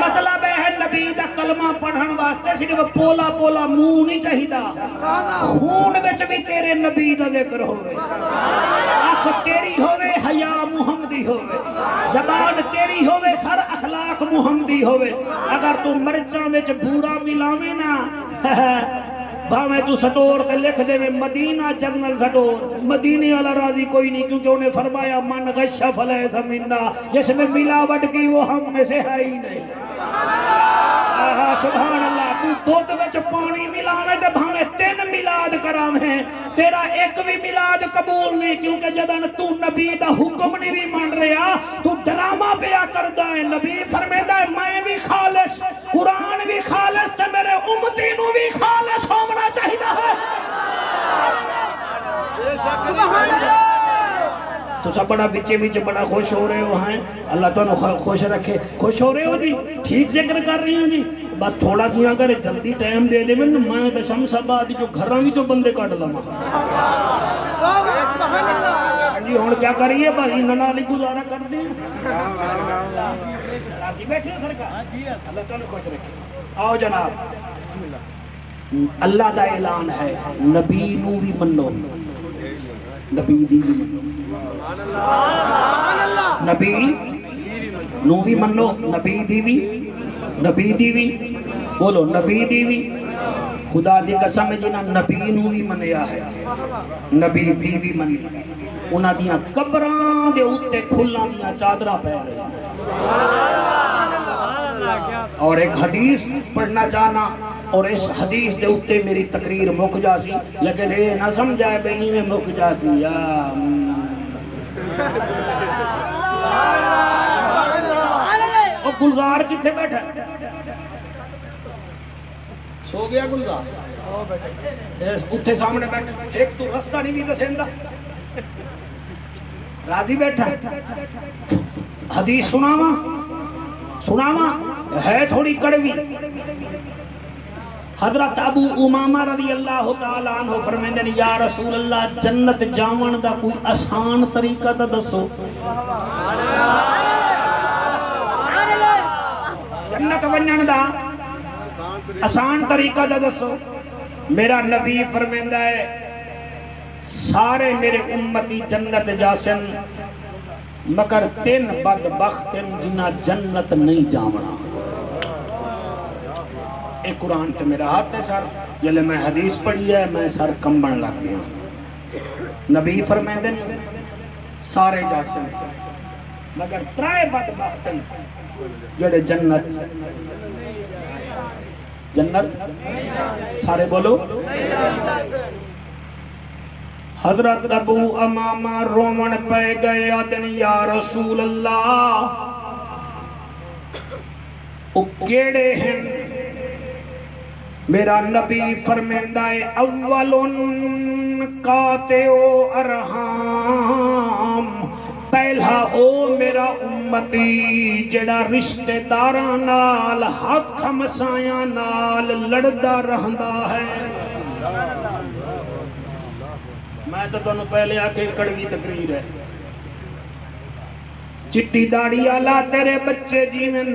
مطلب ہے نبی دا کلمہ پڑھن واسطے صرف پولا پولا منہ نہیں چاہیدا، خون وچ بھی تیرے نبی دا ذکر ہوئے، اکھ تیری ہوئے حیا محمدی ہوئے، زبان تیری ہوئے سر اخلاق محمدی ہوئے۔ اگر تو مرچاں وچ بورا ملاویں نا بھاویں تو سٹور تے لکھ دے میں مدینہ جنرل سٹور، مدینے والا راضی کوئی نہیں، کیونکہ انہیں فرمایا من غش فلیس منا، جس میں ملاوٹ کی وہ ہم میں سے ہے ہی نہیں۔ سبحان اللہ، تو دودھ وچ پانی ملاویں تے بھاویں 3 میلاد کراویں، تیرا ایک بھی میلاد قبول نہیں، کیونکہ جدن تو نبی دا حکم نہیں بھی مان رہا، تو ڈرامہ پیا کردا ہے۔ نبی فرمیدا ہے میں بھی خالص، قرآن بھی خالص، تے میرے امتی نو بھی خالص ہونا چاہیے ہے۔ تو سب بڑا بچے بچے بڑا خوش ہو رہے ہو ہیں، اللہ تو خوش رکھے۔ خوش ہو رہے ہو جی، ٹھیک ذکر کر رہی ہیں جی، بس تھوڑا جی اگر جلدی ٹائم دے دے میں تو شمس آباد جو گھراں بھی جو بندے کٹ لما جی۔ ہوں کیا کریے بھائی ننالی گزارا کر دیں، راضی بیٹھے ہو سرکار، اللہ تعالیٰ خوش رکھے۔ آؤ جناب، اللہ دا اعلان ہے نبی نو بھی منو، نبی دی بھی نبی نو بھی منو، نبی دی بھی، نبی دی بھی، بولو نبی دی بھی۔ خدا دی قسم جنہ نبی نو بھی منیا ہے، نبی دی بھی منیا، انہاں دیاں قبراں دے اوتے کھلاں دیاں چادراں پہ رہی ہیں۔ اور ایک حدیث پڑھنا چاہنا، اور اس حدیث دے اوتے میری تقریر مک جاسی، لیکن اے نہ سمجھائے بہی میں مک جاسی یا وہ گلزار کتھے بیٹھا ہے؟ سو گیا گلزار؟ اتھے سامنے بیٹھا، ایک تو رستہ نہیں بھی دسیندہ، راضی بیٹھا۔ حدیث سناواں ہے تھوڑی کڑوی۔ حضرت ابو امامہ رضی اللہ تعالیٰ عنہ فرمیندے نے یا رسول اللہ جنت جاون دا کوئی آسان طریقہ تا دسو۔ جنت ونجن دا آسان طریقہ تا دسو۔ میرا نبی فرمیندہ ہے سارے میرے امتی جنت جاسن مگر 3 بدبخت جنہ جنت نہیں جامنا۔ ایک قرآن تے میرا ہاتھ ہے سر، جلے میں حدیث پڑھی ہے میں سر کمبن لگ گیا۔ نبی فرمیندے سارے جاسن مگر 3 بدبخت جڑے جنت سارے بولو۔ حضرت ابو امامہ رومن پہ گئے آدن یا رسول اللہ او کیڑے ہیں؟ میرا نبی فرمیندہ ہے اولن قاطعو ارحام، پہلا او میرا امتی جڑا رشتہ داراں نال حق ہمسایاں نال لڑدا رہندا ہے۔ میں تو تانوں پہلے آکے کڑوی تقریر ہے، چٹی داڑھی آلا تیرے بچے جیون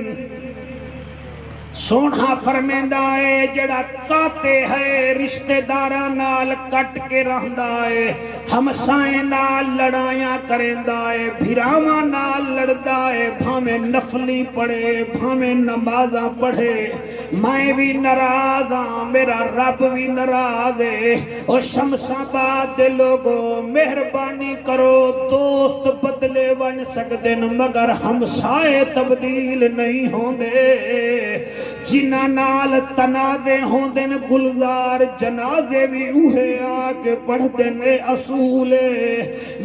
سونا فرمیندہ ہے جڑا کاتے ہے رشتہ داراں نال کٹ کے رہندا ہے، ہمسائیں نال لڑائیاں کریندا ہے، بھراواں نال لڑدا ہے، بھاویں نفلی پڑھے بھاویں نمازاں پڑھے۔ میں بھی ناراض ہاں، میرا رب بھی ناراض ہے۔ او شمس آباد دے لوگوں مہربانی کرو، دوست بدلے ون سکدے مگر ہمسائے تبدیل نہیں ہوندے۔ جنہ نال تنازع ہوندے گلزار جنازے بھی اوہے آکے پڑھ دینے اصولے۔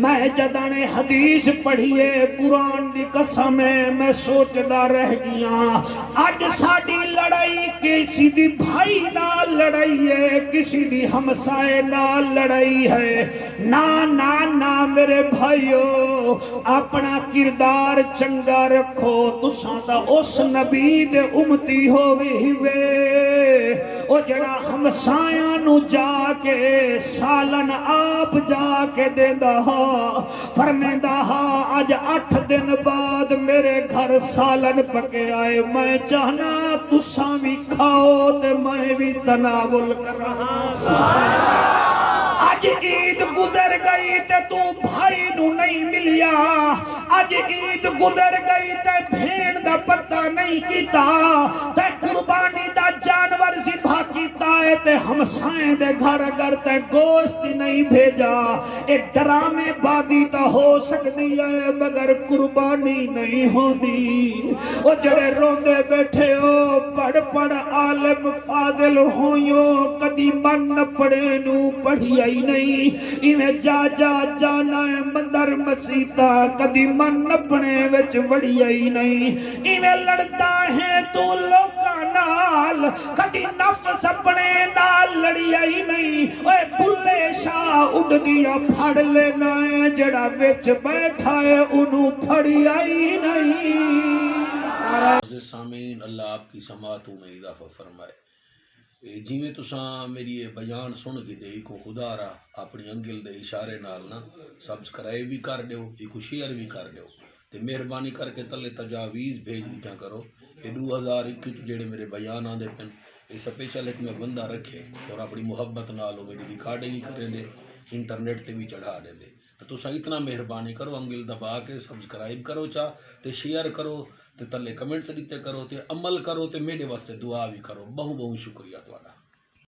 میں جدانے حدیث پڑھیے قرآن دی قسم میں سوچدا رہ گیا، آج ساڑی لڑائی کسی دی بھائی نال لڑائی ہے، کسی دی ہمسائے نال لڑائی ہے۔ نا نا نا میرے بھائیو، اپنا کردار چنگا رکھو، تساں دا اس نبی دے امتی ہوئے او جڑا ہمسایاں نو جا کے سالن آپ جا کے دیندا ہا فرمیندہ ہا اج 8 دن بعد میرے گھر سالن پکے آئے میں چاہنا تساں بھی کھاؤ تے میں بھی تناول کر رہا اج عید گزر گئی تے تو بھائی نو نہیں ملیا اج عید گزر گئی تے بھیڑ دا پتہ نہیں کیتا تے قربانی دا جانور ذبح کیتا ہے تے ہمسائیں دے گھر اگر تے گوشت نہیں بھیجا اے ڈرامے بازی تا ہو سکتی ہے مگر قربانی نہیں ہوندی او جڑے روندے بیٹھے ہو پڑھ عالم فاضل ہویوں کدی من پڑے نو پڑھی آئی نہیں انہیں جا جانا ہے مندر مسیطہ کدی من اپنے وچ وڑی آئی نہیں انہیں لڑتا ہے تو لوکا نال کدی نفس اپنے نال لڑی آئی نہیں اے بلے شاہ اڑ دیا پھڑ لینا ہے جڑا وچ بیٹھا ہے انہوں پھڑی آئی نہیں سامعین اللہ آپ کی سماعتوں میں اضافہ فرمائے جی میں تساں میری یہ بیان سن کے دے کو خدا را اپنی انگل دے اشارے نال نا سبسکرائب بھی کر دیو ایک شیئر بھی کر دیو تے مہربانی کر کے تلے تجاویز بھیج دیتا کرو کہ 2021 جڑے میرے بیان آندے پن یہ سپیشل ایک میں بندہ رکھے اور اپنی محبت نالو میری ریکارڈنگ کریں دے انٹرنیٹ تے بھی چڑھا دیں دے تو سا اتنا مہربانی کرو انگل دبا کے سبسکرائب کرو چاہ تے شیئر کرو تے تلے کمنٹ دیتے کرو تے عمل کرو تے میرے واسطے دعا بھی کرو بہت شکریہ تواڈا